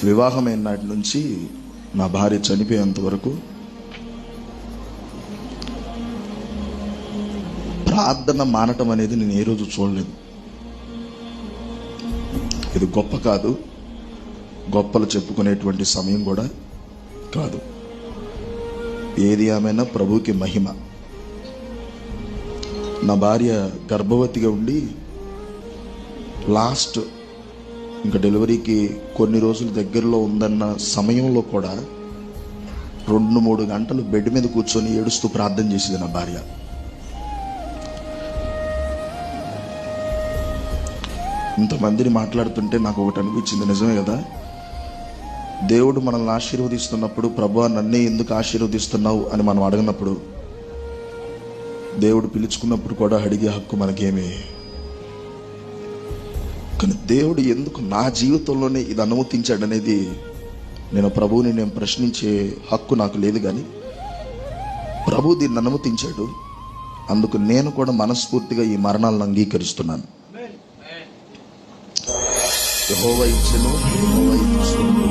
వివాహమైన నాటి నుంచి నా భార్య చనిపోయేంత వరకు ప్రార్థన మానటం అనేది నేను ఏ రోజు చూడలేదు. ఇది గొప్ప కాదు, గొప్పలు చెప్పుకునేటువంటి సమయం కూడా కాదు. ఏది ఏమైనా ప్రభువుకి మహిమ. నా భార్య గర్భవతిగా ఉండి లాస్ట్ ఇంకా డెలివరీకి కొన్ని రోజులు దగ్గరలో ఉందన్న సమయంలో కూడా 2-3 గంటలు బెడ్ మీద కూర్చొని ఏడుస్తూ ప్రార్థన చేసేది నా భార్య. ఇంతమందిని మాట్లాడుతుంటే నాకు ఒకటి అనిపించింది, నిజమే కదా. దేవుడు మనల్ని ఆశీర్వదిస్తున్నప్పుడు ప్రభువా నన్నే ఎందుకు ఆశీర్వదిస్తున్నావు అని మనం అడిగినప్పుడు, దేవుడు పిలుచుకున్నప్పుడు కూడా అడిగే హక్కు మనకేమీ. కానీ దేవుడు ఎందుకు నా జీవితంలోనే ఇది అనుమతించాడనేది నేను ప్రభువుని ప్రశ్నించే హక్కు నాకు లేదు. కానీ ప్రభు దీన్ని అనుమతించాడు, అందుకు నేను కూడా మనస్ఫూర్తిగా ఈ మరణాలను అంగీకరిస్తున్నాను. యెహోవా ఇచ్చెను, యెహోవా తీసుకొను.